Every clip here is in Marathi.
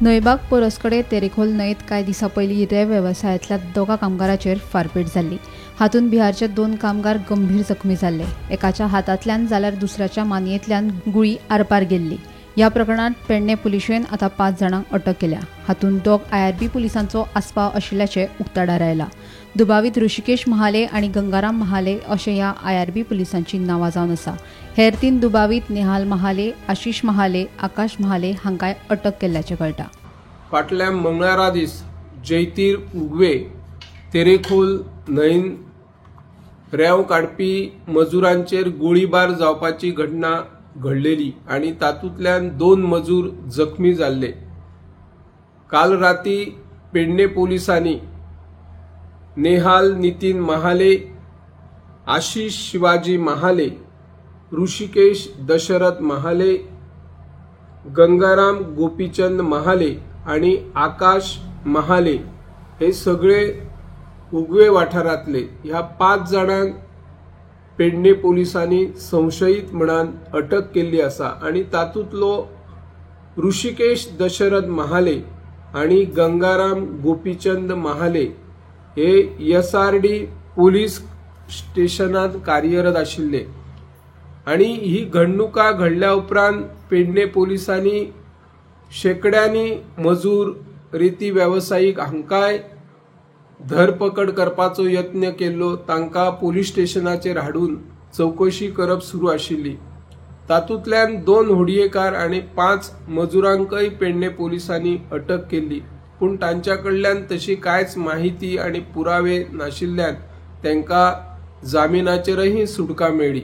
नयबाग परसकडे तेरेखोल न्हंयेत कांय दिसां पयलीं रेंव वेवसायांतल्या दोगा कामगारांचेर फारपेट जाल्ली। हातूंत बिहारचे 2 कामगार गंभीर जखमी जाल्ले। एकाच्या हातांतल्यान जाल्यार दुसऱ्याच्या मानयेंतल्यान गुळी आरपार गेल्ली। ह्या प्रकरणांत पेडणे पुलिशेन आतां 5 जाणांक अटक केल्या। हातूंत दोग IRB पुलिसांचो आस्पाव आशिल्ल्याचें उक्ताडार आयला। दुबावीत ऋषिकेश महाले आनी गंगाराम महाले अशें ह्या IRB पुलिसांची नांवां जावन आसा। हेर 3 दुबावीत नेहाल महाले, आशीष महाले, आकाश महाले हांकांय अटक केल्ल्याचें कळटा। फाटल्या मंगळारा दीस जैतीर उगवे तेरेखोल न्हंयेन रेंव काडपी मजुरांचेर गोळीबार जावपाची घटना घडलेली आनी तातूंतल्यान 2 मजूर जखमी जाल्ले। काल राती पेडणे पोलिसांनी नेहाल नितीन महाले, आशीष शिवाजी महाले, ऋषिकेश दशरथ महाले, गंगाराम गोपीचंद महाले आणि आकाश महाले हे सगळे उगवे वाठारांतले ह्या 5 जाणांक पेडणे पोलिसांनी संशयीत म्हणून अटक केल्ली आसा आनी तातूंतलो ऋषिकेश दशरथ महाले आणि गंगाराम गोपीचंद महाले हे SRD पुलीस स्टेशनात कार्यरत आशिल्ले आणि ही घडणुका घडल्या उपरांत पेडणे पोलिसांनी शेकड्यांनी मजूर रेती व्यावसायिक हांकांय धरपकड करपाचो यत्न केल्लो। तांकां पुलीस स्टेशनाचेर हाडून चौकशी करप सुरू आशिल्ली। तातूंतल्यान 2 होडयेकार आनी 5 मजुरांकय पेडणे पोलिसांनी अटक केल्ली, पूण तांच्या कडल्यान तशी कांयच माहिती आनी पुरावे नाशिल्ल्यान तांकां जामिनाचेरय सुटका मेळ्ळी।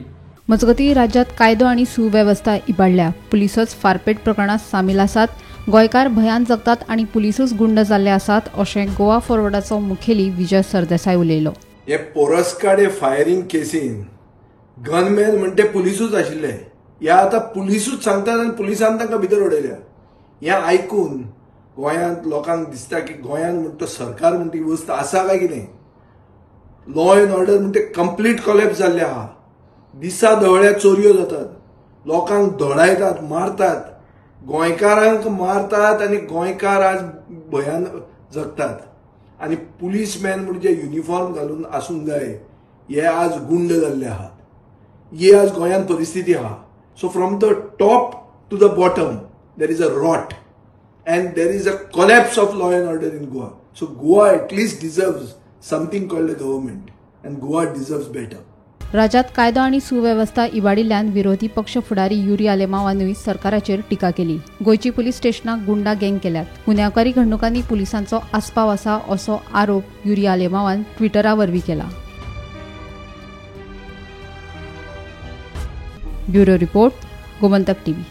मजगतीं राज्यांत कायदो आनी सुवेवस्था इबाडल्या। पुलिसच फारपेट प्रकरणांत सामील आसात। गोंयकार भयान जगतात आनी पुलिसूच गुंड जाल्ले आसात अशें गोवा फॉरवर्डाचो मुखेली विजय सरदेसाय उलयलो। हे पोरसकाडे फायरिंग केसीन गनमॅन म्हणटे पुलिसूच आशिल्ले। ह्या आतां पुलिसूच सांगतात आनी पुलिसान तांकां भितर उडयल्या। हें आयकून गोंयांत लोकांक दिसता की गोंयांत म्हणटा सरकार म्हणटा ही वस्त आसा काय कितें। लॉ एंड ऑर्डर म्हणटा कंप्लीट कॉलेप्स जाल्ले आहा। दिसा दवळ्या चोरयो जातात, लोकांक धडायतात, मारतात, गोंयकारांक मारतात आनी गोंयकार आज भयान जगतात आनी पुलीसमॅन म्हणजे युनिफॉर्म घालून आसूंक जाय हे आज गुंड जाल्ले आहात। ही आज गोंयांत परिस्थिती आहा। So from the top to the bottom there is a rot and there is a collapse of law and order in Goa. So Goa at least deserves something called a government and Goa deserves better. राज्यात कायदो आनी सुवेवस्था इबाडिल्ल्यान विरोधी पक्ष फुडारी युरी आलेमावानूय सरकाराचेर टिका केली। गोंयची पुलीस स्टेशनाक गुंडा गँग केल्यात। गुन्यांवकारी घडणुकांनी पुलिसांचो आस्पाव आसा असो आरोप युरी आलेमावान ट्विटरा वरवीं केला। Bureau report, Gomantak TV।